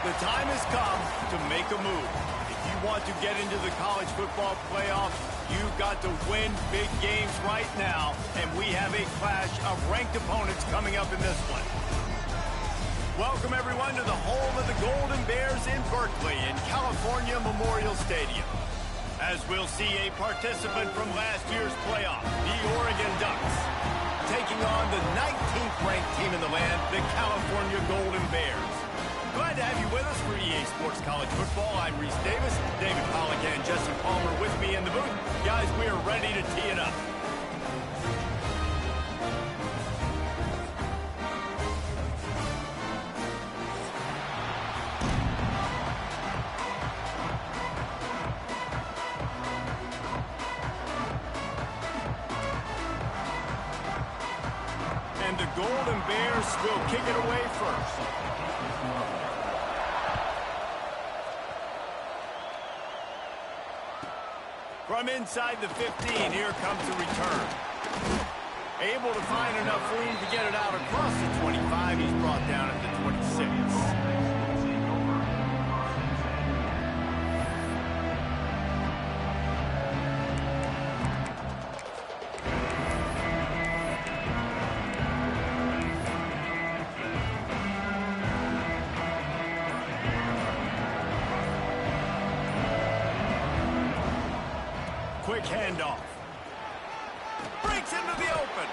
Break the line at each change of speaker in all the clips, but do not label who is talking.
The time has come to make a move. If you want to get into the college football playoffs, you've got to win big games right now, and we have a clash of ranked opponents coming up in this one. Welcome, everyone, to the home of the Golden Bears in Berkeley in California Memorial Stadium. As we'll see a participant from last year's playoff, the Oregon Ducks, taking on the 19th ranked team in the land, the California Golden Bears. Glad to have you with us for EA Sports College Football. I'm Reese Davis, David Pollack and Jesse Palmer with me in the booth. Guys, we are ready to tee it up. And the Golden Bears will kick it away first. From inside the 15, here comes the return. Able to find enough room to get it out across the 25. He's brought down at the 26. Quick handoff. Breaks into the open.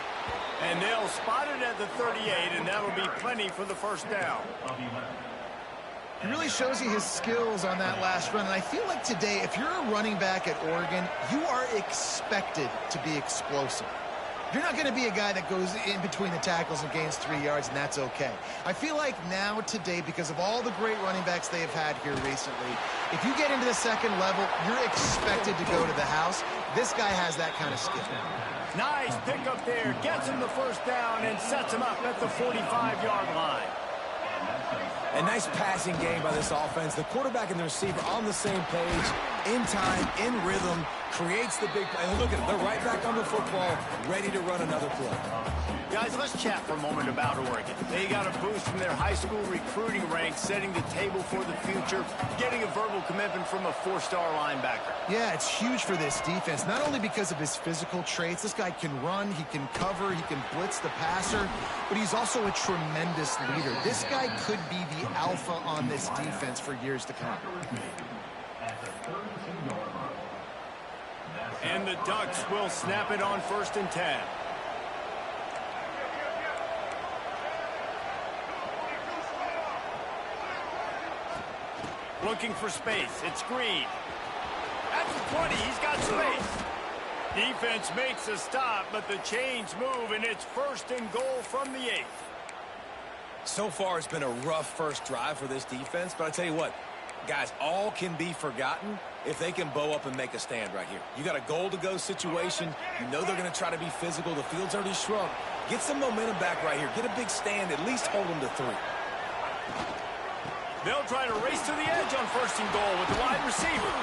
And they'll spot it at the 38, and that'll be plenty for the first down.
He really shows you his skills on that last run. And I feel like today, if you're a running back at Oregon, you are expected to be explosive. You're not going to be a guy that goes in between the tackles and gains 3 yards, and that's okay. I feel like now, today, because of all the great running backs they have had here recently, if you get into the second level, you're expected to go to the house. This guy has that kind of skill.
Nice pickup there. Gets him the first down and sets him up at the 45-yard line.
A nice passing game by this offense. The quarterback and the receiver on the same page, in time, in rhythm, creates the big play. And look at it, they're right back on the football, ready to run another play.
Guys, let's chat for a moment about Oregon. They got a boost from their high school recruiting ranks, setting the table for the future, getting a verbal commitment from a 4-star linebacker.
Yeah, it's huge for this defense, not only because of his physical traits. This guy can run, he can cover, he can blitz the passer, but he's also a tremendous leader. This guy could be the alpha on this defense for years to come.
And the Ducks will snap it on 1st and 10. Looking for space. It's Green. At the 20, he's got space. Defense makes a stop, but the chains move, and it's 1st and goal from the 8.
So far, it's been a rough first drive for this defense, but I tell you what, guys, all can be forgotten if they can bow up and make a stand right here. You got a goal-to-go situation. You know they're going to try to be physical. The field's already shrunk. Get some momentum back right here. Get a big stand. At least hold them to 3.
They'll try to race to the edge on 1st and goal with the wide receiver.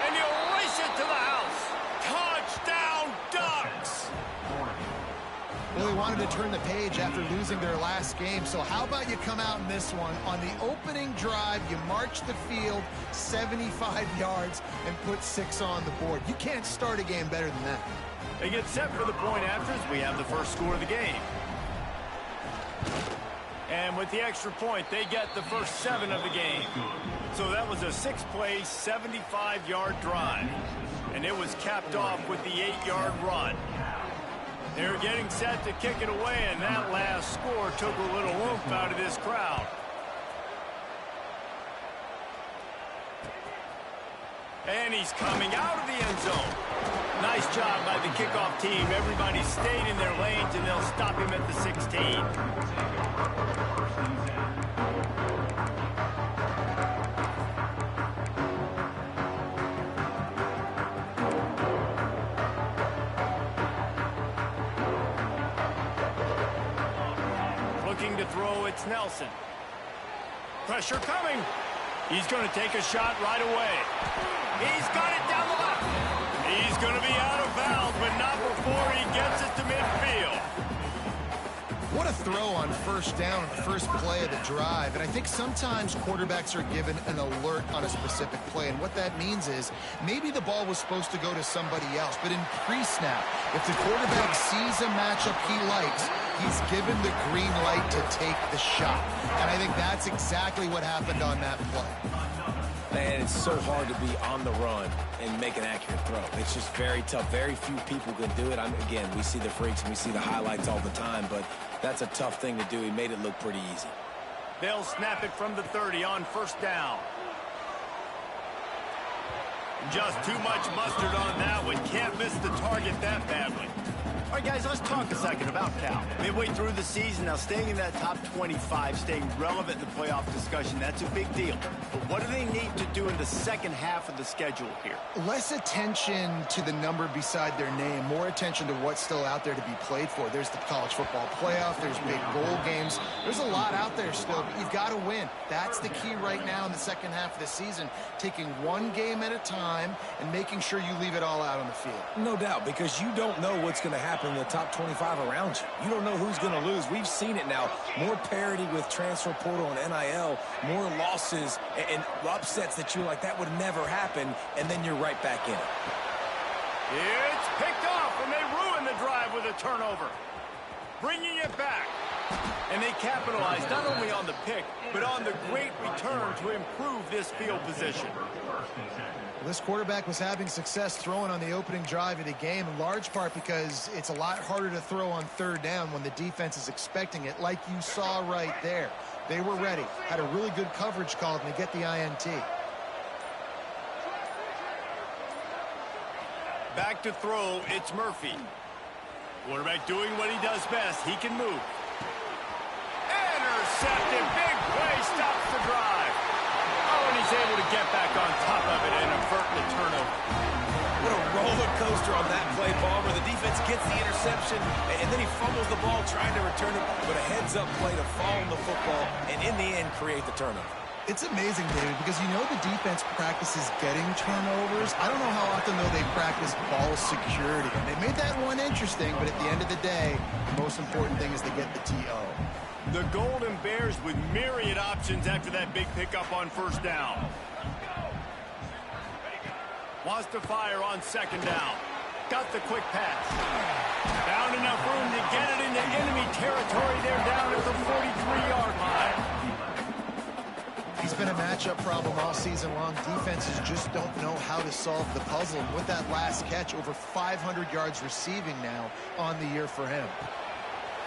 And he'll race it to the house. Touchdown, Ducks!
Well, they wanted to turn the page after losing their last game, so how about you come out in this one? On the opening drive, you march the field 75 yards and put 6 on the board. You can't start a game better than that.
They get set for the point afters. We have the first score of the game. And with the extra point, they get the first 7 of the game. So that was a 6-play, 75-yard drive. And it was capped off with the 8-yard run. They're getting set to kick it away, and that last score took a little oomph out of this crowd. And he's coming out of the end zone. Nice job by the kickoff team. Everybody stayed in their lanes, and they'll stop him at the 16. Looking to throw, it's Nelson. Pressure coming. He's going to take a shot right away. He's got it down the left. He's going to be out of bounds, but not before he gets it to midfield.
What a throw on first down, the first play of the drive. And I think sometimes quarterbacks are given an alert on a specific play. And what that means is maybe the ball was supposed to go to somebody else. But in pre-snap, if the quarterback sees a matchup he likes, he's given the green light to take the shot. And I think that's exactly what happened on that play.
Man, it's so hard to be on the run and make an accurate throw. It's just very tough. Very few people can do it. Again, we see the freaks and we see the highlights all the time, but that's a tough thing to do. He made it look pretty easy.
They'll snap it from the 30 on first down. Just too much mustard on that one. Can't miss the target that badly. All right, guys, let's talk a second about Cal. Midway through the season, now staying in that top 25, staying relevant in the playoff discussion, that's a big deal. But what do they need to do in the second half of the schedule here?
Less attention to the number beside their name, more attention to what's still out there to be played for. There's the college football playoff, there's big bowl games. There's a lot out there still, but you've got to win. That's the key right now in the second half of the season, taking one game at a time and making sure you leave it all out on the field.
No doubt, because you don't know what's going to happen in the top 25 around you. You don't know who's going to lose. We've seen it now. More parity with transfer portal and NIL, more losses and upsets that you're like, that would never happen, and then you're right back in it.
It's picked off, and they ruin the drive with a turnover. Bringing it back. And they capitalized not only on the pick, but on the great return to improve this field position.
This quarterback was having success throwing on the opening drive of the game, in large part because it's a lot harder to throw on third down when the defense is expecting it, like you saw right there. They were ready, had a really good coverage call, and they get the INT.
Back to throw, it's Murphy. Quarterback doing what he does best. He can move. Intercepted, big play, stops the drive. Oh, and he's able to get back on top of it and avert the turnover.
What a roller coaster on that play, Palmer. The defense gets the interception, and then he fumbles the ball trying to return it, but a heads-up play to fall on the football, and in the end, create the turnover.
It's amazing, David, because you know the defense practices getting turnovers. I don't know how often, though, they practice ball security. And they made that one interesting, but at the end of the day, the most important thing is to get the TO.
The Golden Bears with myriad options after that big pickup on first down. Wants to fire on second down. Got the quick pass. Found enough room to get it into enemy territory. They're down at the 43-yard line.
He's been a matchup problem all season long. Defenses just don't know how to solve the puzzle. And with that last catch, over 500 yards receiving now on the year for him.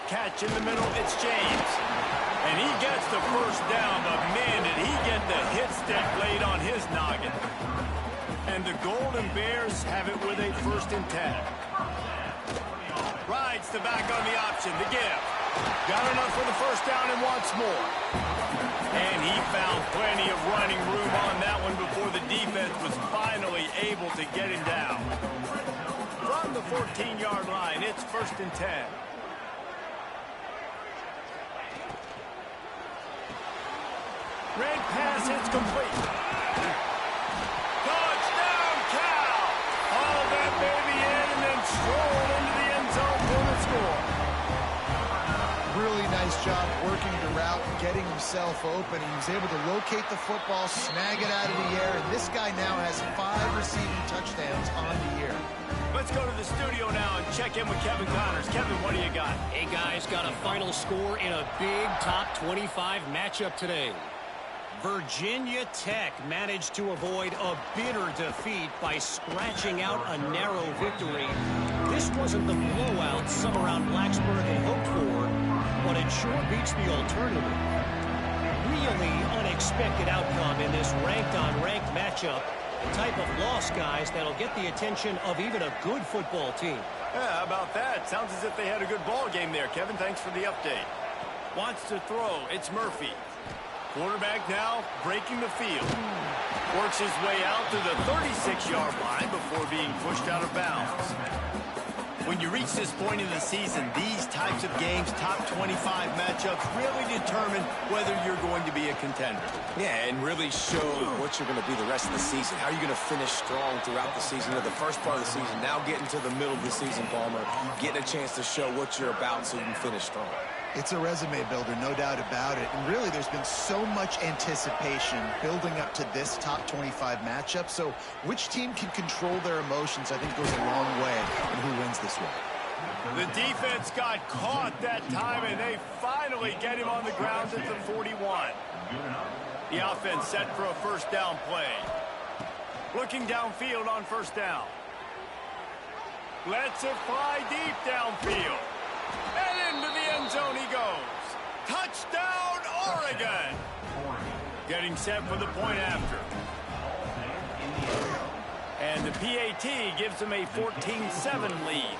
Catch in the middle, it's James. And he gets the first down, but man, did he get the hit stick laid on his noggin. And the Golden Bears have it with a 1st and 10. Rides the back on the option, the give. Got enough for the first down and wants more. And he found plenty of running room on that one before the defense was finally able to get him down. From the 14-yard line, it's 1st and 10. Red pass, it's complete. Touchdown, Cal! All that baby in and then strolled into the end zone for the score.
Really nice job working the route, getting himself open. He was able to locate the football, snag it out of the air, and this guy now has 5 receiving touchdowns on the year.
Let's go to the studio now and check in with Kevin Connors. Kevin, what do you got?
Hey, guys, got a final score in a big top 25 matchup today. Virginia Tech managed to avoid a bitter defeat by scratching out a narrow victory. This wasn't the blowout some around Blacksburg had hoped for, but it sure beats the alternative. Really unexpected outcome in this ranked-on-ranked matchup. The type of loss, guys, that'll get the attention of even a good football team.
Yeah, how about that? Sounds as if they had a good ball game there. Kevin, thanks for the update. Wants to throw. It's Murphy. Quarterback now breaking the field. Works his way out to the 36-yard line before being pushed out of bounds. When you reach this point in the season, these types of games, top 25 matchups, really determine whether you're going to be a contender.
Yeah, and really show what you're going to be the rest of the season. How are you going to finish strong throughout the season, or the first part of the season, now getting to the middle of the season, Palmer, getting a chance to show what you're about so you can finish strong.
It's a resume builder, no doubt about it. And really, there's been so much anticipation building up to this top 25 matchup. So which team can control their emotions, I think, goes a long way in who wins this one.
The defense got caught that time, and they finally get him on the ground at the 41. The offense set for a first down play. Looking downfield on first down. Lets it fly deep downfield. And into the end zone he goes. Touchdown, Oregon! Getting set for the point after. And the PAT gives them a 14-7 lead.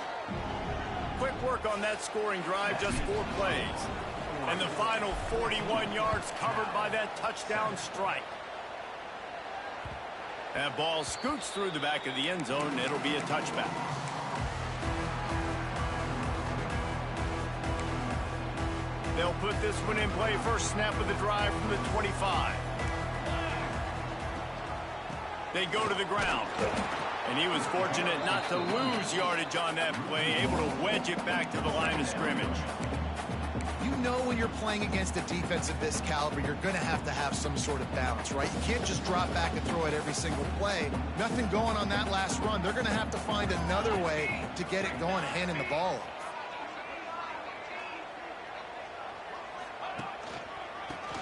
Quick work on that scoring drive, just 4 plays. And the final 41 yards covered by that touchdown strike. That ball scoots through the back of the end zone, and it'll be a touchback. They'll put this one in play. First snap of the drive from the 25. They go to the ground. And he was fortunate not to lose yardage on that play, able to wedge it back to the line of scrimmage.
You know when you're playing against a defense of this caliber, you're going to have some sort of balance, right? You can't just drop back and throw it every single play. Nothing going on that last run. They're going to have to find another way to get it going, handing the ball off.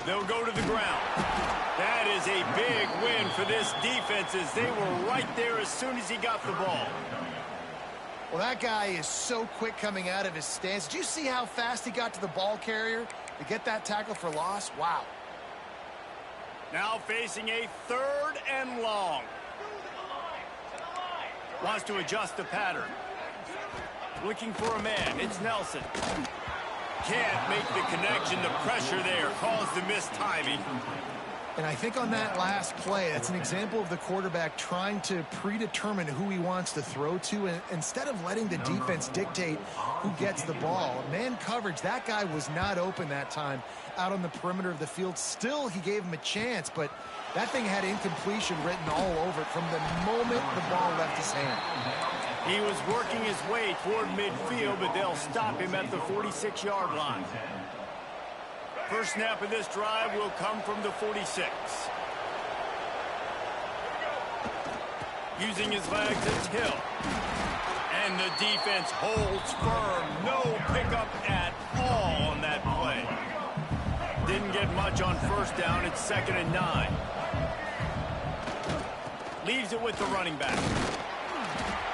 They'll go to the ground. That is a big win for this defense as they were right there as soon as he got the ball.
Well, that guy is so quick coming out of his stance. Did you see how fast he got to the ball carrier to get that tackle for loss? Wow.
Now facing a 3rd and long. Wants to adjust the pattern. Looking for a man. It's Nelson. Can't make the connection. The pressure there caused the missed timing.
And I think on that last play, that's an example of the quarterback trying to predetermine who he wants to throw to, and instead of letting the defense dictate who gets the ball. Man coverage, that guy was not open that time out on the perimeter of the field. Still, he gave him a chance, but that thing had incompletion written all over it from the moment the ball left his hand.
He was working his way toward midfield, but they'll stop him at the 46-yard line. First snap of this drive will come from the 46. Using his legs, it's Hill. And the defense holds firm. No pickup at all on that play. Didn't get much on first down. It's 2nd and 9. Leaves it with the running back.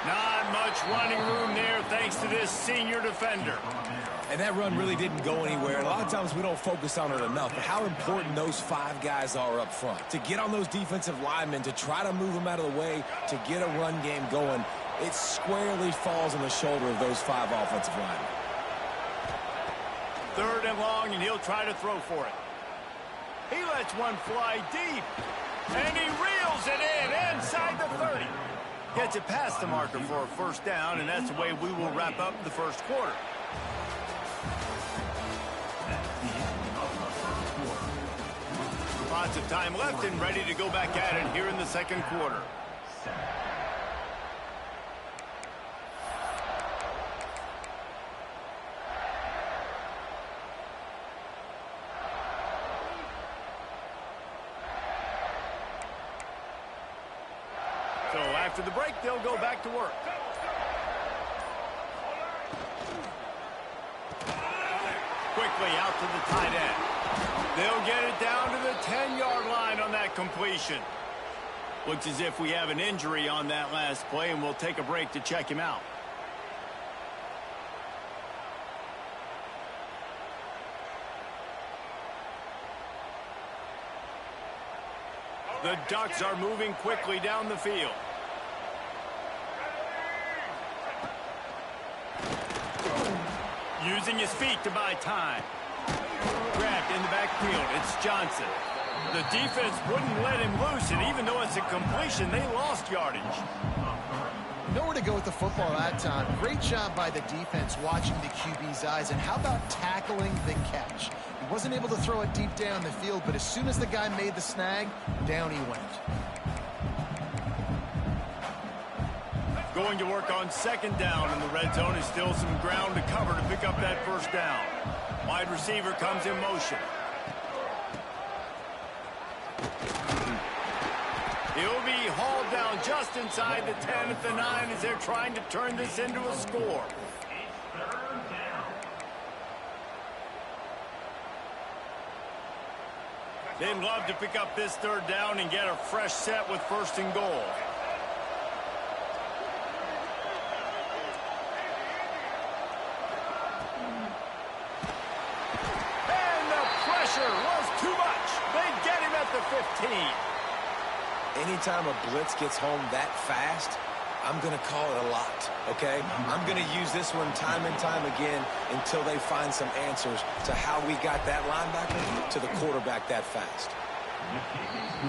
Not much running room there thanks to this senior defender.
And that run really didn't go anywhere. A lot of times we don't focus on it enough, but how important those 5 guys are up front. To get on those defensive linemen, to try to move them out of the way, to get a run game going, it squarely falls on the shoulder of those 5 offensive linemen.
3rd and long, and he'll try to throw for it. He lets one fly deep, and he reels it in inside the 30. Gets it past the marker for a first down, and that's the way we will wrap up the first quarter. Lots of time left and ready to go back at it here in the second quarter. So after the break, they'll go back to work. Quickly out to the tight end. They'll get it down to the 10-yard line on that completion. Looks as if we have an injury on that last play, and we'll take a break to check him out. The Ducks are moving quickly down the field. Using his feet to buy time. Grabbed in the backfield. It's Johnson. The defense wouldn't let him loose, and even though it's a completion, they lost yardage.
Nowhere to go with the football that time. Great job by the defense watching the QB's eyes. And how about tackling the catch? He wasn't able to throw it deep down the field, but as soon as the guy made the snag, down he went.
Going to work on second down in the red zone. Is still some ground to cover to pick up that first down. Wide receiver comes in motion. He'll be hauled down just inside the 10 at the 9 as they're trying to turn this into a score. They'd love to pick up this third down and get a fresh set with 1st and goal. And the pressure was too much. They get him at the 15.
Anytime a blitz gets home that fast, I'm going to call it a lot, okay? I'm going to use this one time and time again until they find some answers to how we got that linebacker to the quarterback that fast.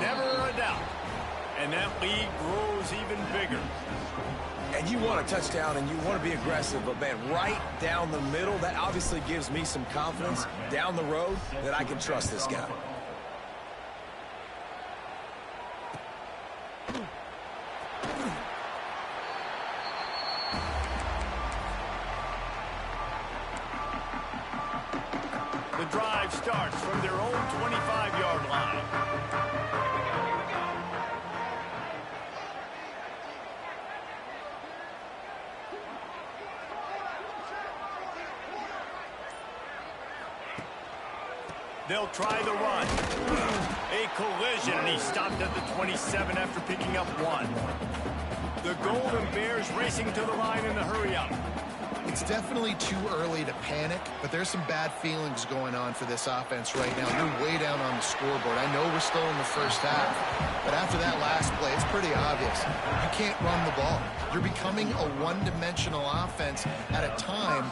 Never a doubt. And that lead grows even bigger.
And you want a touchdown and you want to be aggressive, but, man, right down the middle, that obviously gives me some confidence down the road that I can trust this guy.
The drive starts from their own 25-yard line. They'll try the run. A collision, and he stopped at the 27 after picking up 1. The Golden Bears racing to the line in the hurry-up.
It's definitely too early to panic, but there's some bad feelings going on for this offense right now. You're way down on the scoreboard. I know we're still in the first half, but after that last play, it's pretty obvious. You can't run the ball. You're becoming a one-dimensional offense at a time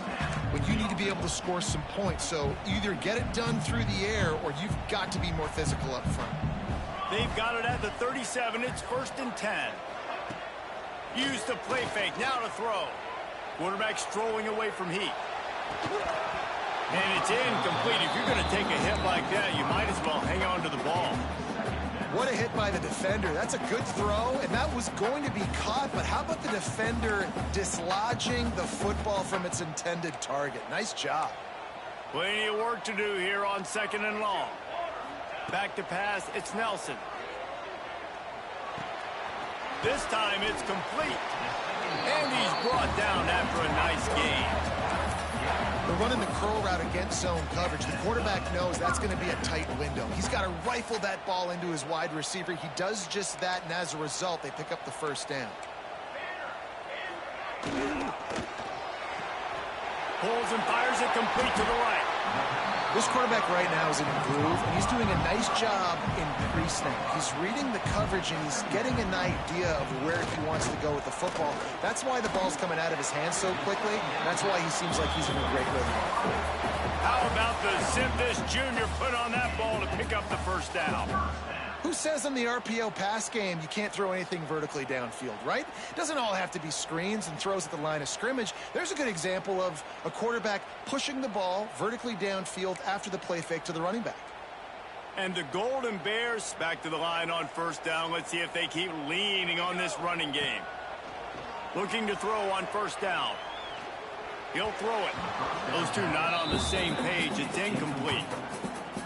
when you need to be able to score some points. So either get it done through the air or you've got to be more physical up front.
They've got it at the 37. It's 1st and 10. Use the play fake. Now to throw. Quarterback strolling away from heat. And it's incomplete. If you're going to take a hit like that, you might as well hang on to the ball.
What a hit by the defender. That's a good throw, and that was going to be caught, but how about the defender dislodging the football from its intended target? Nice job.
Plenty of work to do here on 2nd and long. Back to pass, it's Nelson. This time it's complete. And he's brought down after a nice gain.
They're running the curl route against zone coverage. The quarterback knows that's going to be a tight window. He's got to rifle that ball into his wide receiver. He does just that, and as a result, they pick up the 1st down.
Pulls and fires it complete to the right.
This quarterback right now is in a groove, and he's doing a nice job in pre-snap. He's reading the coverage, and he's getting an idea of where he wants to go with the football. That's why the ball's coming out of his hands so quickly. That's why he seems like he's in a great rhythm.
How about the Simvis Jr. put on that ball to pick up the 1st down?
Who says in the RPO pass game you can't throw anything vertically downfield, right? It doesn't all have to be screens and throws at the line of scrimmage. There's a good example of a quarterback pushing the ball vertically downfield after the play fake to the running back.
And the Golden Bears back to the line on 1st down. Let's see if they keep leaning on this running game. Looking to throw on 1st down. He'll throw it. Those two not on the same page. It's incomplete.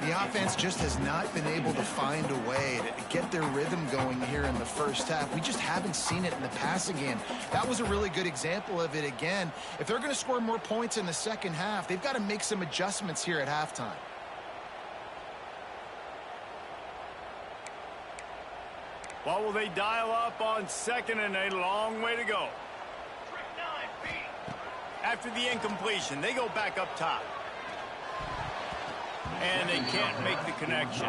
The offense just has not been able to find a way to get their rhythm going here in the 1st half. We just haven't seen it in the passing game. That was a really good example of it again. If they're going to score more points in the 2nd half, they've got to make some adjustments here at halftime.
What will they dial up on 2nd and a long way to go? After the incompletion, they go back up top. And they can't make the connection.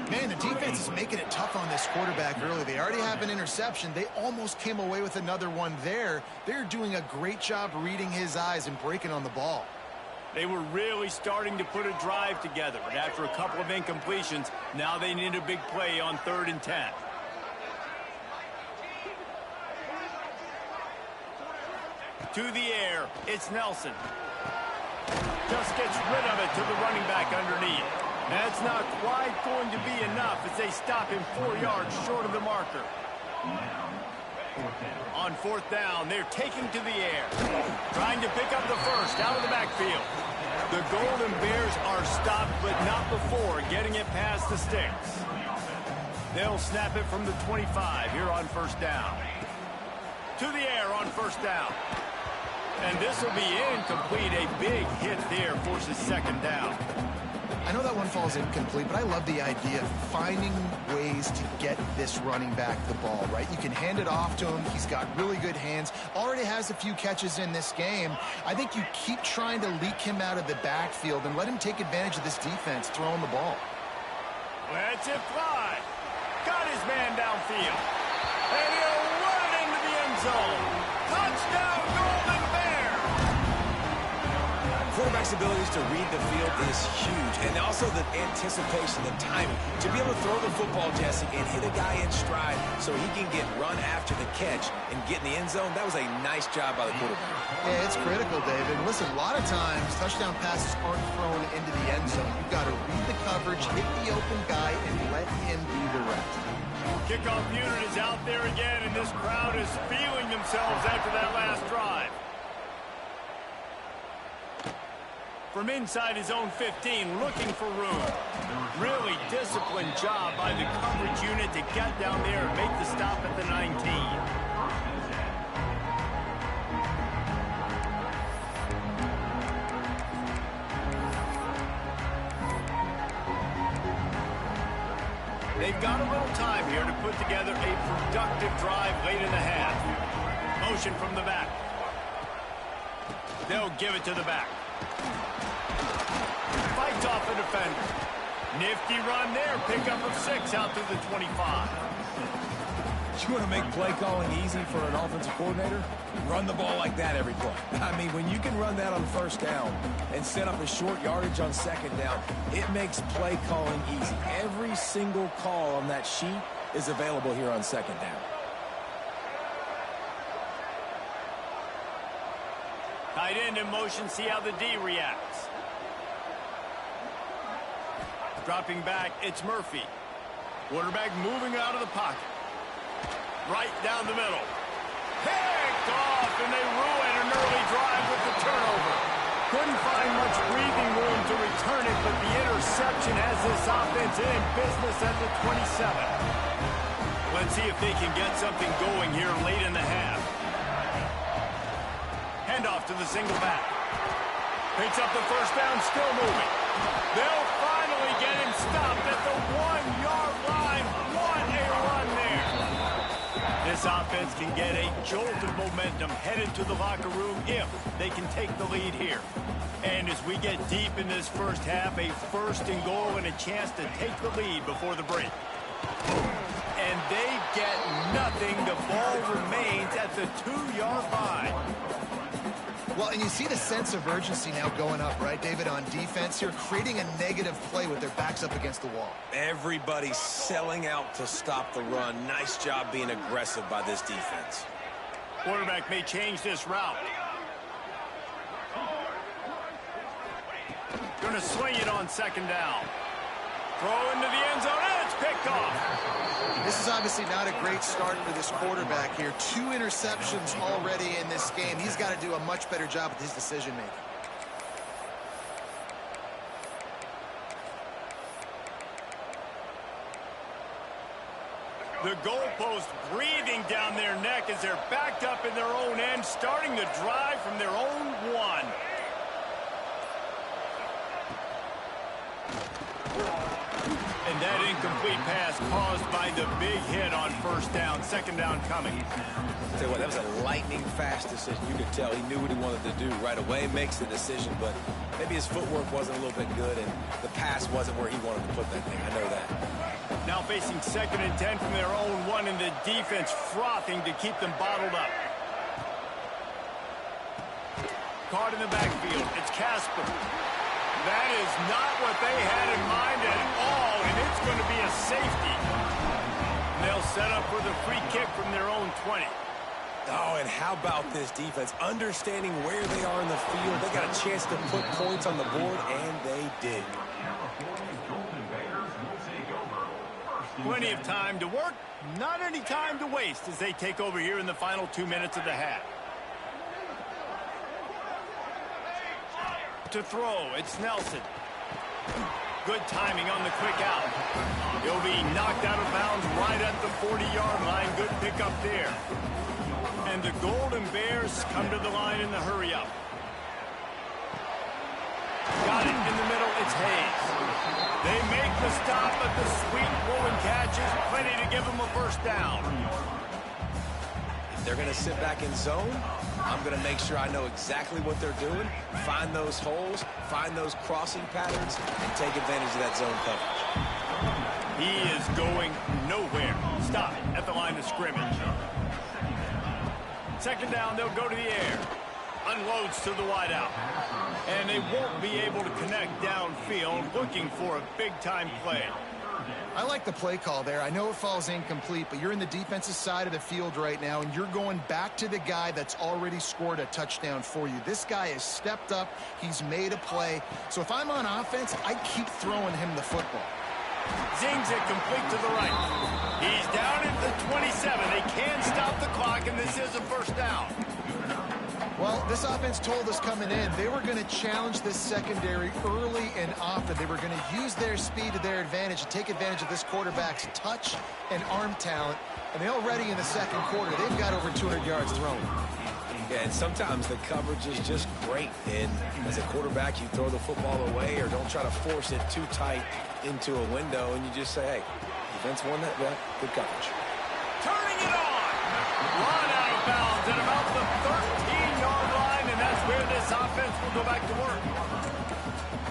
Man, the defense is making it tough on this quarterback early. They already have an interception. They almost came away with another one there. They're doing a great job reading his eyes and breaking on the ball.
They were really starting to put a drive together. But after a couple of incompletions, now they need a big play on 3rd and 10. To the air, it's Nelson. Just gets rid of it to the running back underneath. That's not quite going to be enough as they stop him 4 yards short of the marker. On fourth down, they're taking to the air. Trying to pick up the first out of the backfield. The Golden Bears are stopped, but not before getting it past the sticks. They'll snap it from the 25 here on first down. To the air on first down. And this will be incomplete. A big hit there forces second down.
I know that one falls incomplete, but I love the idea of finding ways to get this running back the ball, right? You can hand it off to him. He's got really good hands. Already has a few catches in this game. I think you keep trying to leak him out of the backfield and let him take advantage of this defense throwing the ball.
Lets it fly. Got his man downfield. And he'll run it into the end zone. Touchdown, Golden Bears!
Quarterback's abilities to read the field is huge, and also the anticipation, the timing. To be able to throw the football, Jesse, and hit a guy in stride so he can get run after the catch and get in the end zone, that was a nice job by the quarterback.
Yeah, it's critical, David. Listen, a lot of times, touchdown passes aren't thrown into the end zone. You've got to read the coverage, hit the open guy, and let him do the rest.
Kickoff unit is out there again, and this crowd is feeling themselves after that last drive. From inside his own 15, looking for room. Really disciplined job by the coverage unit to get down there and make the stop at the 19. They've got a little time here to put together a productive drive late in the half. Motion from the back. They'll give it to the back. Fights off a defender. Nifty run there. Pickup of 6 out to the 25.
You want to make play calling easy for an offensive coordinator? Run the ball like that every play. I mean, when you can run that on first down and set up a short yardage on second down, it makes play calling easy. Every single call on that sheet is available here on second down.
Tight end in motion, see how the D reacts. Dropping back, it's Murphy. Quarterback moving out of the pocket. Right down the middle. Picked off, and they ruin an early drive with the turnover. Couldn't find much breathing room to return it, but the interception has this offense in business at the 27. Let's see if they can get something going here late in the half. Handoff to the single back. Picks up the first down, still moving. They'll finally get him stopped at the 1-yard line. What a run there. This offense can get a jolt of momentum headed to the locker room if they can take the lead here. And as we get deep in this first half, a first and goal and a chance to take the lead before the break. And they get nothing. The ball remains at the 2-yard line.
Well, and you see the sense of urgency now going up, right, David, on defense here, creating a negative play with their backs up against the wall.
Everybody's selling out to stop the run. Nice job being aggressive by this defense.
Quarterback may change this route. Going to swing it on second down. Throw into the end zone, and it's picked off.
This is obviously not a great start for this quarterback here. 2 interceptions already in this game. He's got to do a much better job with his decision-making.
The goalpost breathing down their neck as they're backed up in their own end, starting the drive from their own 1. And that incomplete pass caused by the big hit on first down. Second down coming.
I'll tell you what, that was a lightning-fast decision. You could tell he knew what he wanted to do right away. Makes the decision, but maybe his footwork wasn't a little bit good, and the pass wasn't where he wanted to put that thing. I know that.
Now facing 2nd and 10 from their own 1, and the defense frothing to keep them bottled up. Caught in the backfield. It's Casper. That is not what they had in mind at all, and it's going to be a safety. They'll set up for the free kick from their own 20.
Oh, and how about this defense? Understanding where they are in the field. They got a chance to put points on the board, and they did.
Plenty of time to work, not any time to waste as they take over here in the final 2 minutes of the half. To throw, it's Nelson. Good timing on the quick out. He'll be knocked out of bounds right at the 40-yard line. Good pickup there. And the Golden Bears come to the line in the hurry-up. Got it in the middle. It's Hayes. They make the stop, but the sweet rolling catch is plenty to give them a first down.
If they're going to sit back in zone, I'm going to make sure I know exactly what they're doing, find those holes, find those crossing patterns, and take advantage of that zone coverage.
He is going nowhere. Stop at the line of scrimmage. Second down, they'll go to the air. Unloads to the wideout. And they won't be able to connect downfield, looking for a big-time play.
I like the play call there. I know it falls incomplete, but you're in the defensive side of the field right now, and you're going back to the guy that's already scored a touchdown for you. This guy has stepped up. He's made a play. So if I'm on offense, I keep throwing him the football.
Zings it complete to the right. He's down at the 27. They can stop the clock, and this is a first down.
Well, this offense told us coming in they were going to challenge this secondary early and often. They were going to use their speed to their advantage and take advantage of this quarterback's touch and arm talent. And they already in the second quarter, they've got over 200 yards thrown.
Yeah, and sometimes the coverage is just great. And as a quarterback, you throw the football away or don't try to force it too tight into a window, and you just say, hey, defense won that, well, good coverage.
Turning it on. Run out of bounds at about the 13-yard line, and that's where this offense will go back to work.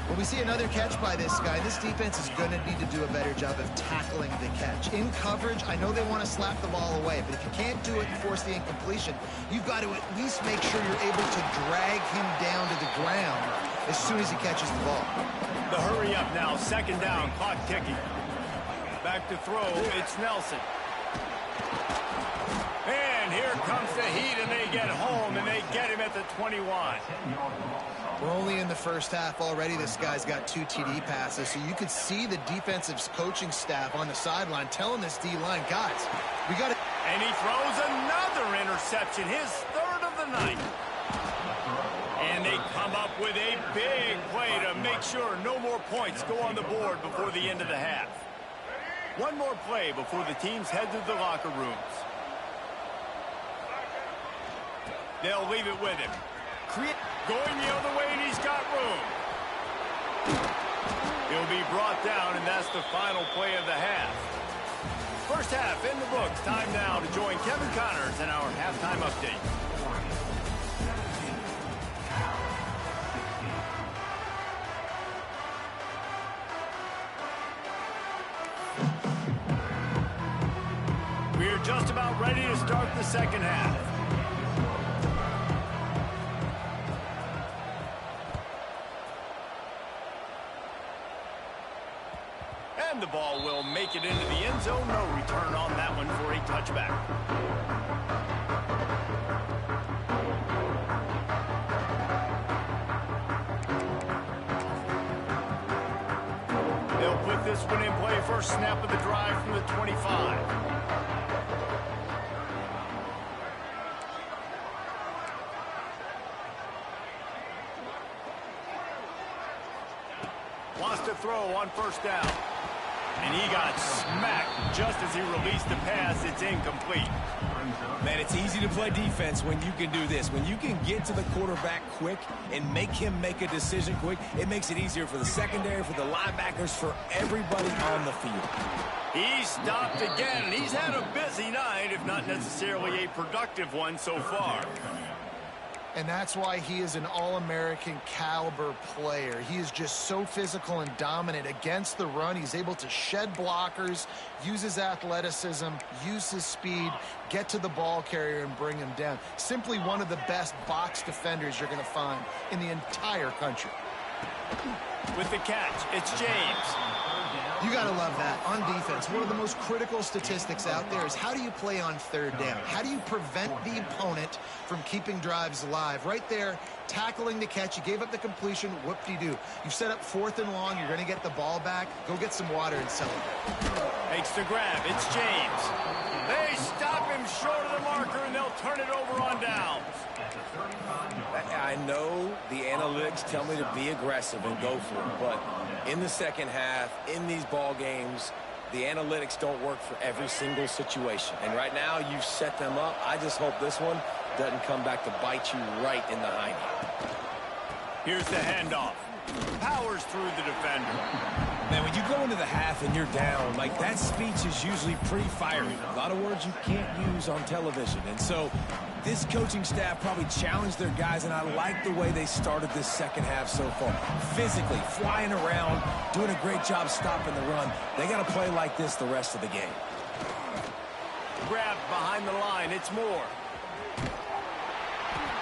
When we see another catch by this guy, this defense is going to need to do a better job of tackling the catch. In coverage, I know they want to slap the ball away, but if you can't do it and force the incompletion, you've got to at least make sure you're able to drag him down to the ground as soon as he catches the ball.
The hurry up now, second down, clock ticking. Back to throw, it's Nelson. And here comes the heat, and they get home, and they get him at the 21.
We're only in the first half already. This guy's got 2 TD passes, so you could see the defensive coaching staff on the sideline telling this D-line, guys, we got to...
And he throws another interception, his third of the night. And they come up with a big play to make sure no more points go on the board before the end of the half. One more play before the teams head to the locker rooms. They'll leave it with him. Going the other way, and he's got room. He'll be brought down, and that's the final play of the half. First half in the books. Time now to join Kevin Connors in our halftime update. We're just about ready to start the second half. And the ball will make it into the end zone. No return on that one for a touchback. They'll put this one in play. First snap of the drive from the 25. Wants to throw on first down. And he got smacked just as he released the pass. It's incomplete.
Man, it's easy to play defense when you can do this. When you can get to the quarterback quick and make him make a decision quick, it makes it easier for the secondary, for the linebackers, for everybody on the field.
He stopped again, and he's had a busy night, if not necessarily a productive one so far.
And that's why he is an All-American caliber player. He is just so physical and dominant against the run. He's able to shed blockers, use his athleticism, use his speed, get to the ball carrier and bring him down. Simply one of the best box defenders you're going to find in the entire country.
With the catch, it's James.
You got to love that. On defense, one of the most critical statistics out there is how do you play on third down? How do you prevent the opponent from keeping drives alive? Right there, tackling the catch. You gave up the completion. Whoop-de-doo. You've set up 4th and long. You're going to get the ball back. Go get some water and celebrate.
Makes the grab. It's James. They stop him short of the marker, and they'll turn it over on downs.
I know the analytics tell me to be aggressive and go for it, but in the second half, in these ball games, the analytics don't work for every single situation. And right now, you've set them up. I just hope this one doesn't come back to bite you right in the hiney.
Here's the handoff. Powers through the defender.
Man, when you go into the half and you're down, like, that speech is usually pretty fiery. A lot of words you can't use on television. And so this coaching staff probably challenged their guys, and I like the way they started this second half so far. Physically, flying around, doing a great job stopping the run. They got to play like this the rest of the game.
Grabbed behind the line. It's Moore.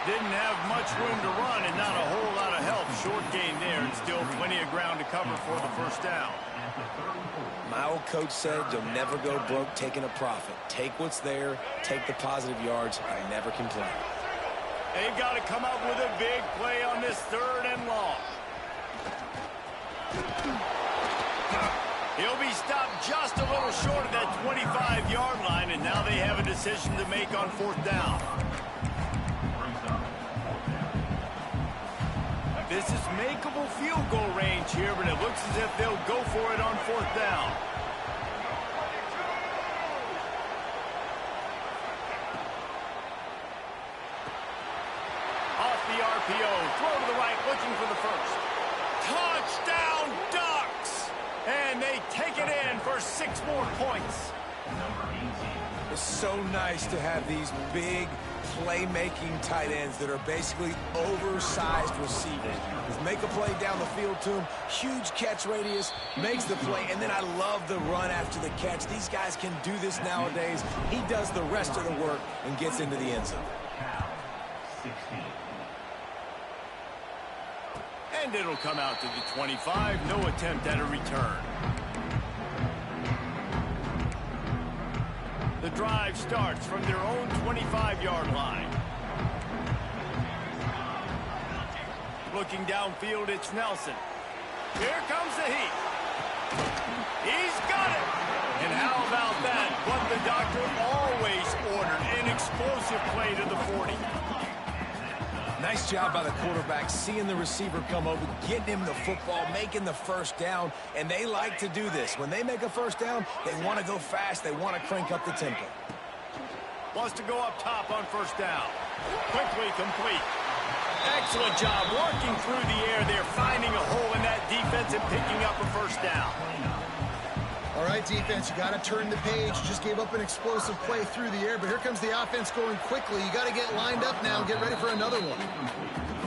Didn't have much room to run and not a whole lot of help. Short gain there, and still plenty of ground to cover for the first down.
My old coach said you'll never go broke taking a profit. Take what's there, take the positive yards, and never complain.
They've got to come up with a big play on this 3rd and long. He'll be stopped just a little short of that 25-yard line, and now they have a decision to make on 4th down. This is makeable field goal range here, but it looks as if they'll go for it on 4th down. Off the RPO, throw to the right, looking for the first. Touchdown Ducks! And they take it in for 6 more points.
It's so nice to have these big playmaking tight ends that are basically oversized receivers. Just make a play down the field to him, huge catch radius, makes the play, and then I love the run after the catch. These guys can do this nowadays. He does the rest of the work and gets into the end zone.
And it'll come out to the 25. No attempt at a return. The drive starts from their own 25-yard line. Looking downfield, it's Nelson. Here comes the heat. He's got it. And how about that? What the doctor always ordered, an explosive play to the 40.
Nice job by the quarterback, seeing the receiver come over, getting him the football, making the first down, and they like to do this. When they make a first down, they want to go fast, they want to crank up the tempo.
Wants to go up top on 1st down. Quickly complete. Excellent job working through the air there, finding a hole in that defense and picking up a 1st down.
All right, defense, you got to turn the page. Just gave up an explosive play through the air, but here comes the offense going quickly. You got to get lined up now and get ready for another one.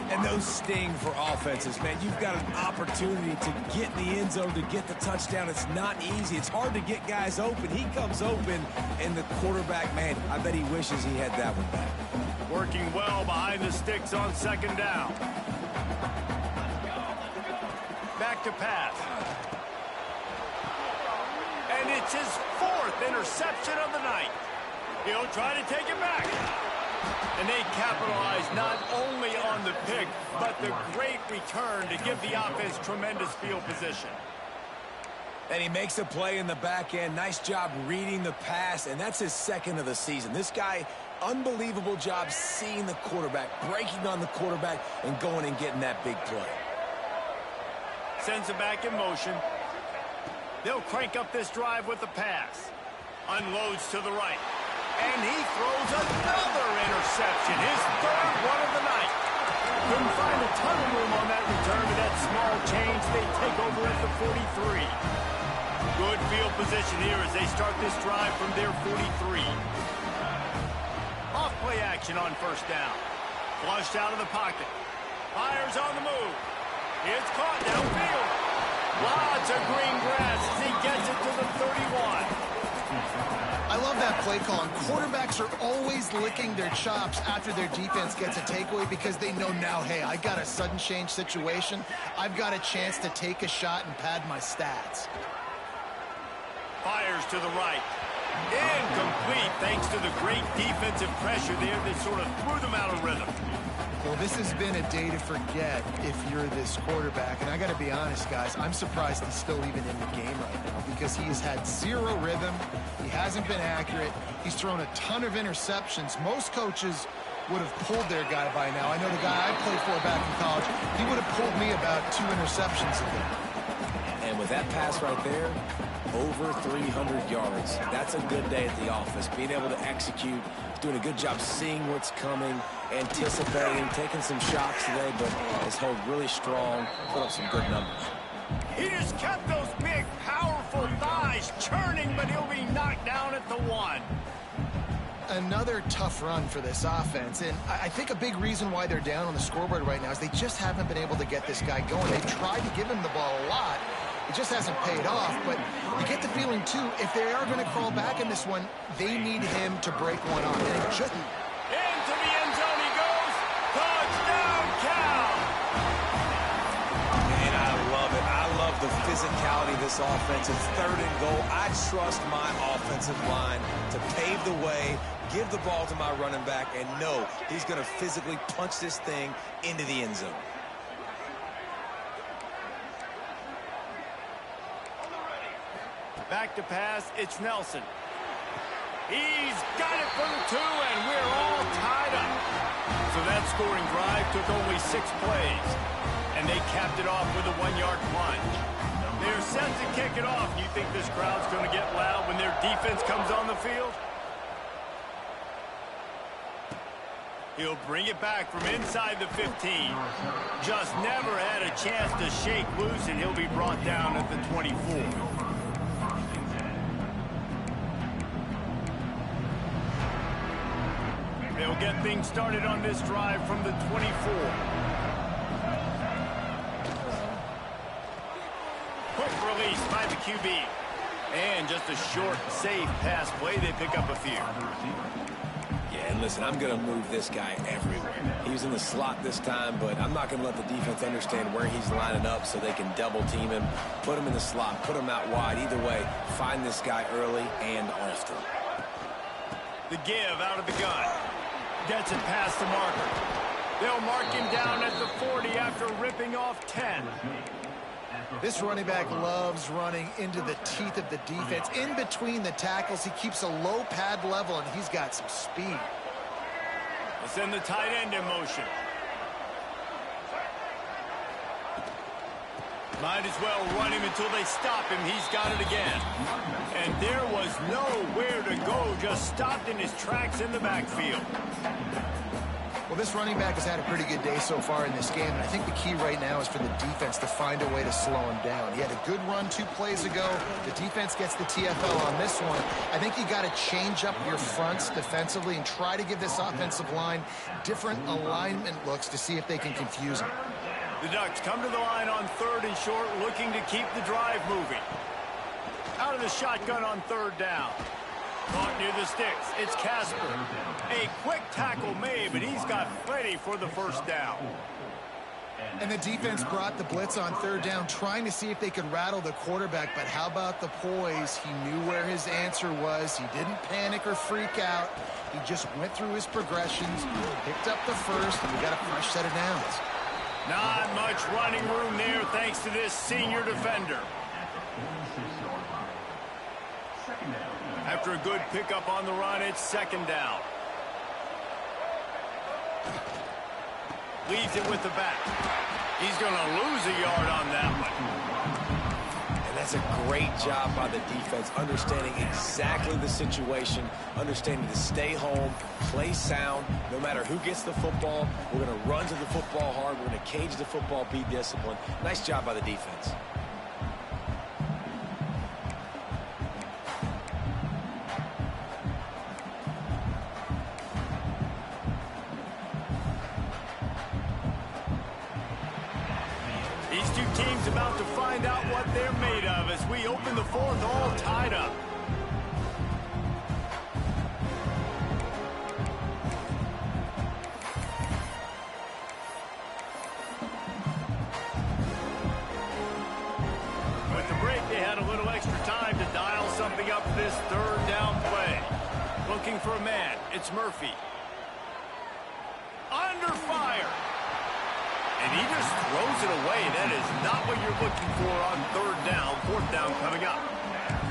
And those sting for offenses, man. You've got an opportunity to get in the end zone, to get the touchdown. It's not easy. It's hard to get guys open. He comes open, and the quarterback, man, I bet he wishes he had that one back.
Working well behind the sticks on 2nd down. Back to pass. And it's his 4th interception of the night. He'll try to take it back. And they capitalize not only on the pick, but the great return to give the offense tremendous field position.
And he makes a play in the back end. Nice job reading the pass, and that's his 2nd of the season. This guy, unbelievable job seeing the quarterback, breaking on the quarterback, and going and getting that big play.
Sends it back in motion. They'll crank up this drive with the pass. Unloads to the right. And he throws another interception. His 3rd one of the night. Couldn't find a ton of room on that return to that small change. They take over at the 43. Good field position here as they start this drive from their 43. Off play action on 1st down. Flushed out of the pocket. Fires on the move. It's caught downfield. Lots of green grass as he gets it to the 31.
I love that play call. And quarterbacks are always licking their chops after their defense gets a takeaway because they know now, hey, I got a sudden change situation. I've got a chance to take a shot and pad my stats.
Fires to the right. Incomplete thanks to the great defensive pressure there that sort of threw them out of rhythm.
Well, this has been a day to forget if you're this quarterback. And I got to be honest, guys, I'm surprised he's still even in the game right now because he has had zero rhythm. He hasn't been accurate. He's thrown a ton of interceptions. Most coaches would have pulled their guy by now. I know the guy I played for back in college, he would have pulled me about 2 interceptions a game.
And with that pass right there, over 300 yards. That's a good day at the office. Being able to execute, doing a good job seeing what's coming, anticipating, taking some shots today, but has held really strong, put up some good numbers.
He just kept those big, powerful thighs churning, but he'll be knocked down at the 1.
Another tough run for this offense, and I think a big reason why they're down on the scoreboard right now is they just haven't been able to get this guy going. They've tried to give him the ball a lot. It just hasn't paid off, but you get the feeling, too, if they are going to crawl back in this one, they need him to break one off, and it shouldn't.
Into the end zone he goes. Touchdown, Cal!
And I love it. I love the physicality of this offense. It's 3rd and goal. I trust my offensive line to pave the way, give the ball to my running back, and know he's going to physically punch this thing into the end zone.
Back to pass, it's Nelson. He's got it for the 2, and we're all tied up. So that scoring drive took only 6 plays, and they capped it off with a 1-yard plunge. They're set to kick it off. You think this crowd's going to get loud when their defense comes on the field? He'll bring it back from inside the 15. Just never had a chance to shake loose, and he'll be brought down at the 24. They'll get things started on this drive from the 24. Quick release by the QB. And just a short, safe pass play. They pick up a few.
Yeah, and listen, I'm going to move this guy everywhere. He was in the slot this time, but I'm not going to let the defense understand where he's lining up so they can double team him, put him in the slot, put him out wide. Either way, find this guy early and often.
The give out of the gun. Gets it past the marker. They'll mark him down at the 40 after ripping off 10.
This running back loves running into the teeth of the defense. In between the tackles, he keeps a low pad level, and he's got some speed.
We'll send the tight end in motion. Might as well run him until they stop him. He's got it again. And there was nowhere to go, just stopped in his tracks in the backfield.
Well, this running back has had a pretty good day so far in this game, and I think the key right now is for the defense to find a way to slow him down. He had a good run 2 plays ago. The defense gets the TFL on this one. I think you got to change up your fronts defensively and try to give this offensive line different alignment looks to see if they can confuse him.
The Ducks come to the line on 3rd and short, looking to keep the drive moving. Out of the shotgun on 3rd down. Caught near the sticks. It's Casper. A quick tackle made, but he's got plenty for the 1st down.
And the defense brought the blitz on 3rd down, trying to see if they could rattle the quarterback. But how about the poise? He knew where his answer was. He didn't panic or freak out. He just went through his progressions, picked up the 1st, and we got a fresh set of downs.
Not much running room there thanks to this senior defender. After a good pickup on the run, it's 2nd down. Leaves it with the back. He's going to lose a yard on that one.
And that's a great job by the defense, understanding exactly the situation, understanding to stay home, play sound. No matter who gets the football, we're going to run to the football hard. We're going to cage the football, be disciplined. Nice job by the defense.
These two teams about to find out what they're made of as we open the 4th all tied up. With the break, they had a little extra time to dial something looking for a man. It's Murphy. Under fire. And he just throws it away. That is not what you're looking for on third down. Fourth down coming up.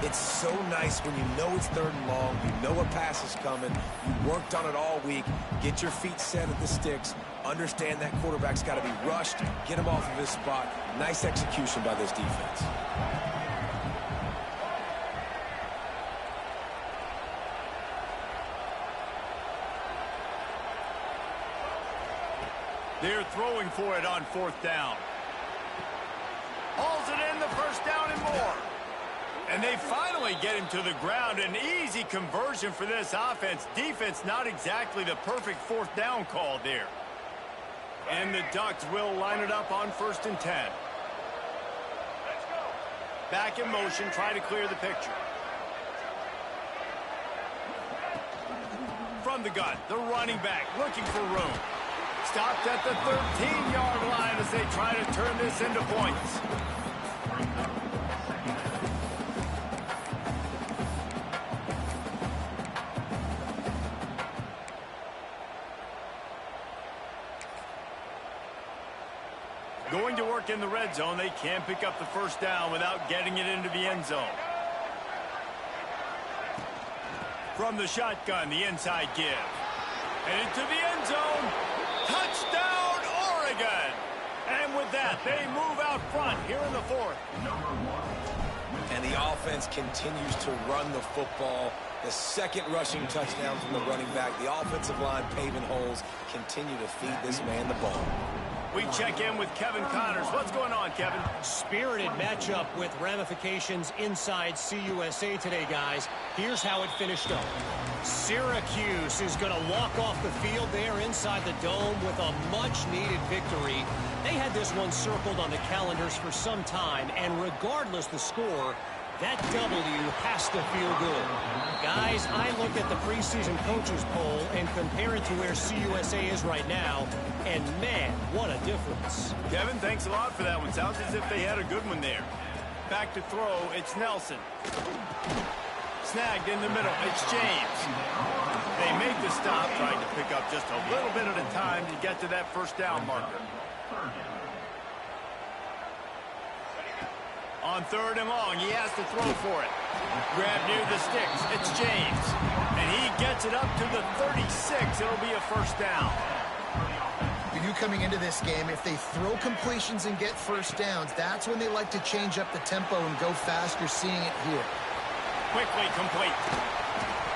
It's so nice when you know it's third and long, you know a pass is coming, you worked on it all week, get your feet set at the sticks, understand that quarterback's got to be rushed, get him off of his spot. Nice execution by this defense.
They're throwing for it on fourth down. Hauls it in, the first down and more. And they finally get him to the ground. An easy conversion for this offense. Defense, not exactly the perfect fourth down call there. And the Ducks will line it up on 1st and 10. Let's go. Back in motion, try to clear the picture. From the gun, the running back looking for room. Stopped at the 13-yard line as they try to turn this into points. Going to work in the red zone. They can't pick up the first down without getting it into the end zone. From the shotgun, the inside give. And into the end zone. Touchdown, Oregon! And with that, they move out front here in the fourth.
And the offense continues to run the football. The second rushing touchdown from the running back. The offensive line paving holes. Continue to feed this man the ball.
We check in with Kevin Connors. What's going on, Kevin?
Spirited matchup with ramifications inside CUSA today, guys. Here's how it finished up. Syracuse is going to walk off the field there inside the dome with a much-needed victory. They had this one circled on the calendars for some time, and regardless the score, that W has to feel good. Guys, I look at the preseason coaches poll and compare it to where CUSA is right now, and man, what a difference.
Kevin, thanks a lot for that one. Sounds as if they had a good one there. Back to throw, it's Nelson. Snagged in the middle, it's James. They make the stop, trying to pick up just a little bit at a time to get to that first down marker. On third and long, he has to throw for it. Grab near the sticks, it's James. And he gets it up to the 36. It'll be a first down.
You coming into this game, if they throw completions and get first downs, that's when they like to change up the tempo and go fast. You're seeing it here.
Quickly complete.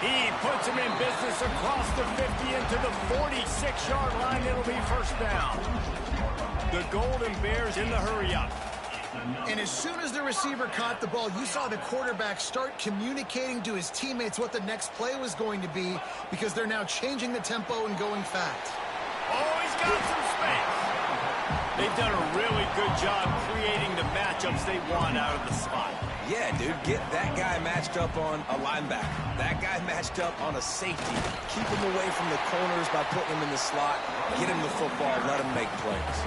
He puts him in business across the 50 into the 46-yard line. It'll be first down. The Golden Bears in the hurry-up.
And as soon as the receiver caught the ball, you saw the quarterback start communicating to his teammates what the next play was going to be, because they're now changing the tempo and going fast.
Oh, he's got some space. They've done a really good job creating the matchups they want out of the slot.
Yeah, dude, get that guy matched up on a linebacker. That guy matched up on a safety. Keep him away from the corners by putting him in the slot. Get him the football, let him make plays.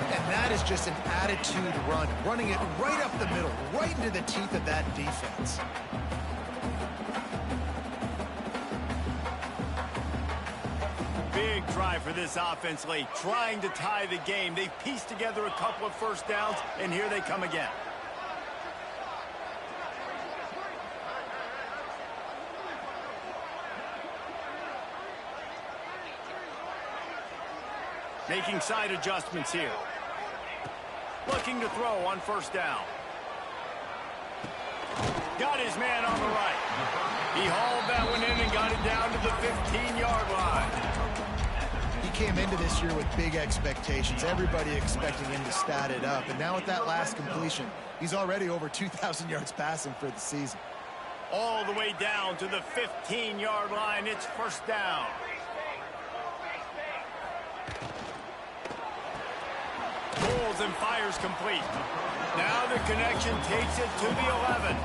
And that is just an attitude run, running it right up the middle, right into the teeth of that defense.
Big drive for this offense late, trying to tie the game. They pieced together a couple of first downs, and here they come again. Making side adjustments here. Looking to throw on first down. Got his man on the right. He hauled that one in and got it down to the 15-yard line.
He came into this year with big expectations. Everybody expecting him to stat it up. And now with that last completion, he's already over 2,000 yards passing for the season.
All the way down to the 15-yard line. It's first down. Pulls and fires complete. Now the connection takes it to the 11.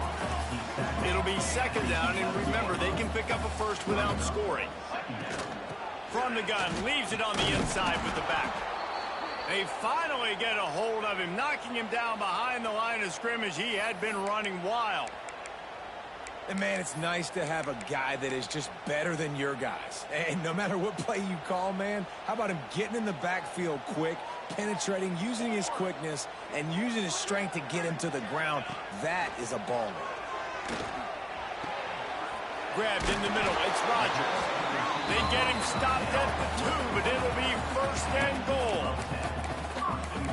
It'll be second down, and remember, they can pick up a first without scoring. From the gun, leaves it on the inside with the back. They finally get a hold of him, knocking him down behind the line of scrimmage. He had been running wild.
And, man, it's nice to have a guy that is just better than your guys. And no matter what play you call, man, how about him getting in the backfield quick, penetrating, using his quickness, and using his strength to get him to the ground? That is a baller.
Grabbed in the middle. It's Rodgers. They get him stopped at the 2, but it'll be 1st and goal.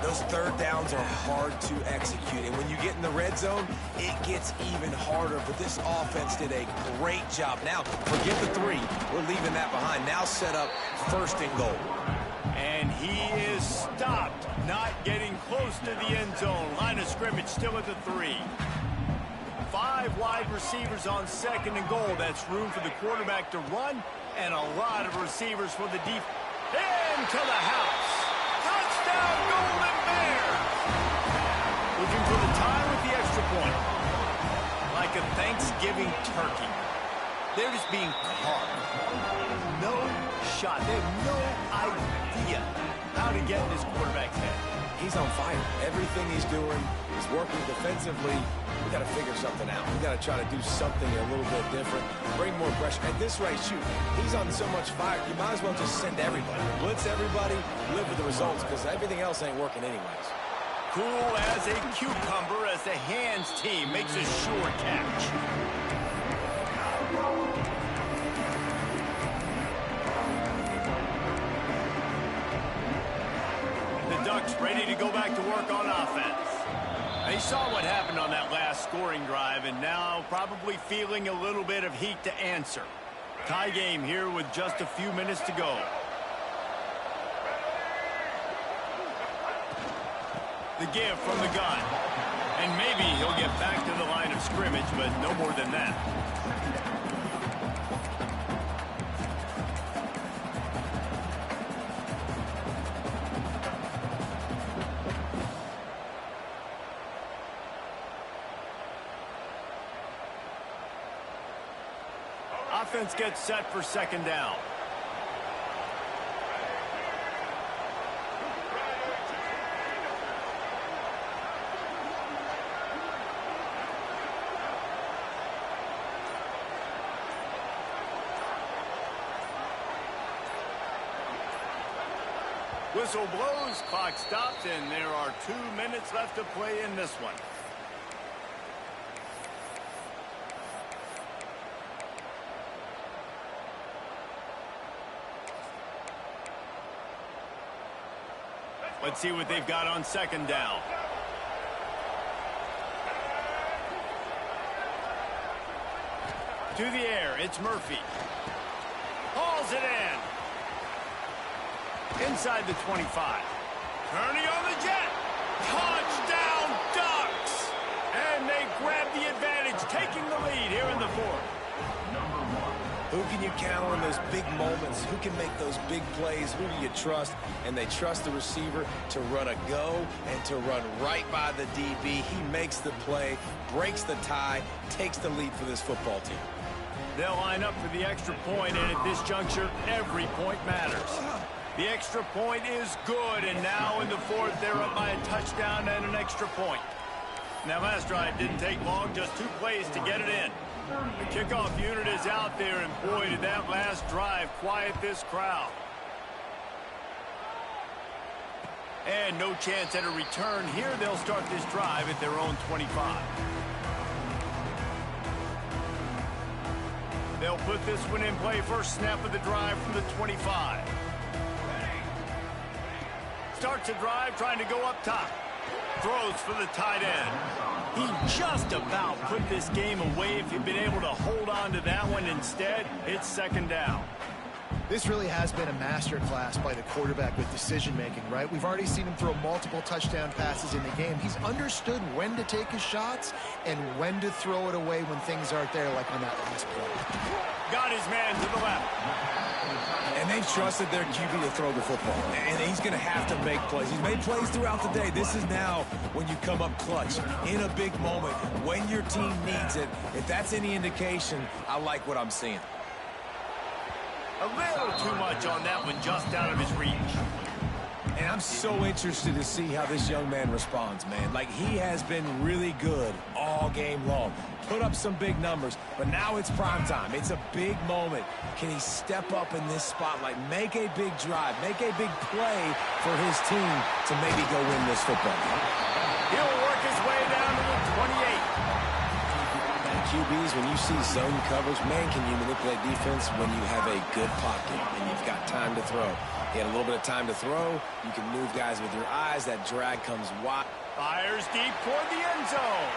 Those third downs are hard to execute, and when you get in the red zone, it gets even harder. But this offense did a great job. Now, forget the 3. We're leaving that behind. Now set up 1st and goal.
And he is stopped, not getting close to the end zone. Line of scrimmage still at the 3. 5 wide receivers on 2nd and goal. That's room for the quarterback to run, and a lot of receivers for the defense. Into the house. Touchdown, Golden Bears! Looking for the tie with the extra point. Like a Thanksgiving turkey. They're just being carved. No shot. They have no idea how to get in this quarterback's head.
He's on fire. Everything he's doing is working defensively. We got to figure something out. We got to try to do something a little bit different. Bring more pressure. At this rate, shoot, he's on so much fire, you might as well just send everybody. Blitz everybody, live with the results, because everything else ain't working anyways.
Cool as a cucumber as the hands team makes a sure catch. The Ducks ready to go back to work on offense. They saw what happened on that last scoring drive, and now probably feeling a little bit of heat to answer. Tie game here with just a few minutes to go. The give from the gun. And maybe he'll get back to the line of scrimmage, but no more than that. Offense gets set for 2nd down. Whistle blows, clock stops, and there are 2 minutes left to play in this one. Let's see what they've got on 2nd down. To the air, it's Murphy. Hauls it in. Inside the 25. Turning on the jet. Touchdown, Ducks! And they grab the advantage, taking the lead here in the 4th.
Who can you count on those big moments? Who can make those big plays? Who do you trust? And they trust the receiver to run a go and to run right by the DB. He makes the play, breaks the tie, takes the lead for this football team.
They'll line up for the extra point, and at this juncture, every point matters. The extra point is good, and now in the 4th, they're up by a touchdown and an extra point. Now, last drive didn't take long, just 2 plays to get it in. The kickoff unit is out there, and boy, did that last drive quiet this crowd. And no chance at a return here. They'll start this drive at their own 25. They'll put this one in play. First snap of the drive from the 25. Starts a drive trying to go up top. Throws for the tight end. He just about put this game away if he'd been able to hold on to that one. Instead, it's 2nd down.
This really has been a masterclass by the quarterback with decision-making, right? We've already seen him throw multiple touchdown passes in the game. He's understood when to take his shots and when to throw it away when things aren't there, like on that last play.
Got his man to the left.
And they've trusted their QB to throw the football. And he's going to have to make plays. He's made plays throughout the day. This is now when you come up clutch in a big moment when your team needs it. If that's any indication, I like what I'm seeing.
A little too much on that one, just out of his reach.
And I'm so interested to see how this young man responds, man. Like, he has been really good all game long. Put up some big numbers, but now it's prime time. It's a big moment. Can he step up in this spotlight, make a big drive, make a big play for his team to maybe go win this football game?
He'll work his way down to the 28.
QBs, when you see zone coverage, man, can you manipulate defense when you have a good pocket and you've got time to throw? He had a little bit of time to throw. You can move guys with your eyes. That drag comes wide.
Fires deep toward the end zone.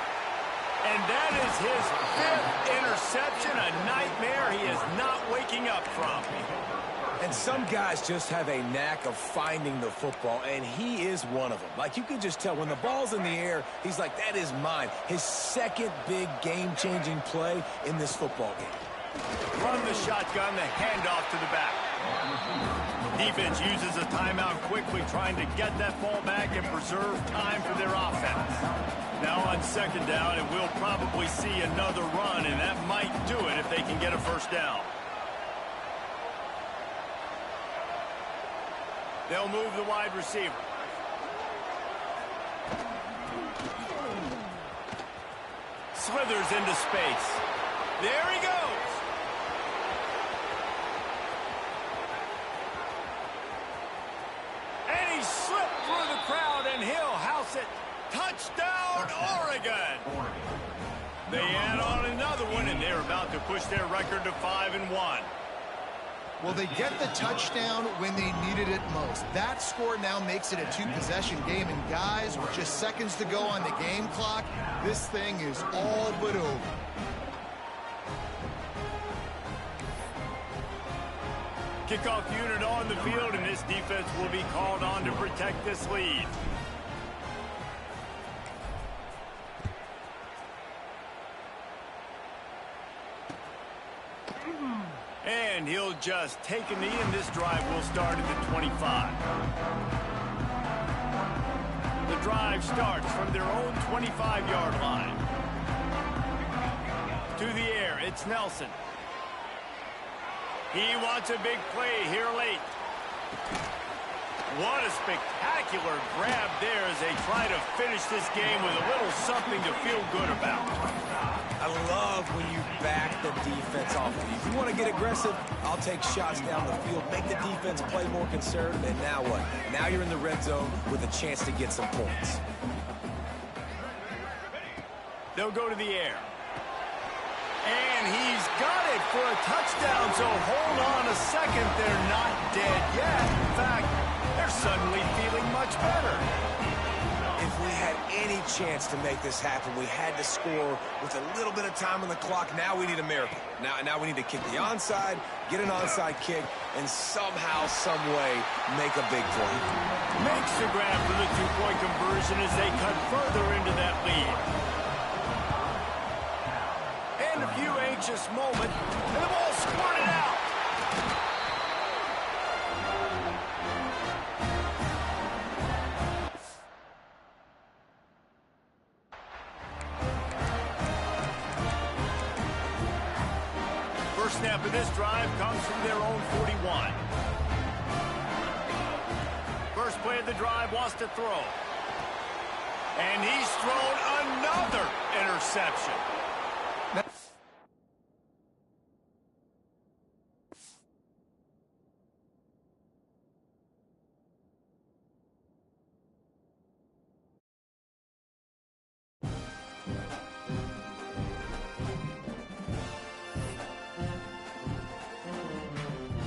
And that is his 5th interception, a nightmare he is not waking up from.
And some guys just have a knack of finding the football, and he is one of them. Like, you can just tell when the ball's in the air, he's like, that is mine. His second big game-changing play in this football game.
From the shotgun, the handoff to the back. Defense uses a timeout quickly, trying to get that ball back and preserve time for their offense. Now on second down, and we'll probably see another run, and that might do it if they can get a first down. They'll move the wide receiver. Slithers into space. There he goes. And he slipped through the crowd, and he'll house it. Touchdown, Oregon. They add on another one, and they're about to push their record to 5-1.
Well, they get the touchdown when they needed it most. That score now makes it a 2-possession game. And, guys, with just seconds to go on the game clock, this thing is all but over.
Kickoff unit on the field, and this defense will be called on to protect this lead. And he'll just take a knee, and this drive will start at the 25. The drive starts from their own 25-yard line. To the air, it's Nelson. He wants a big play here late. What a spectacular grab there as they try to finish this game with a little something to feel good about.
I love when you back the defense off of you. If you want to get aggressive, I'll take shots down the field, make the defense play more conservative, and now what? Now you're in the red zone with a chance to get some points.
They'll go to the air. And he's got it for a touchdown, so hold on a second. They're not dead yet. In fact, they're suddenly feeling much better.
If we had any chance to make this happen, we had to score with a little bit of time on the clock. Now we need a miracle. Now we need to kick the onside, get an onside kick, and somehow, some way, make a big play.
Makes the grab for the two-point conversion as they cut further into that lead. And a few anxious moments, and the ball squirted out. First snap of this drive comes from their own 41. First play of the drive wants to throw. And he's thrown another interception.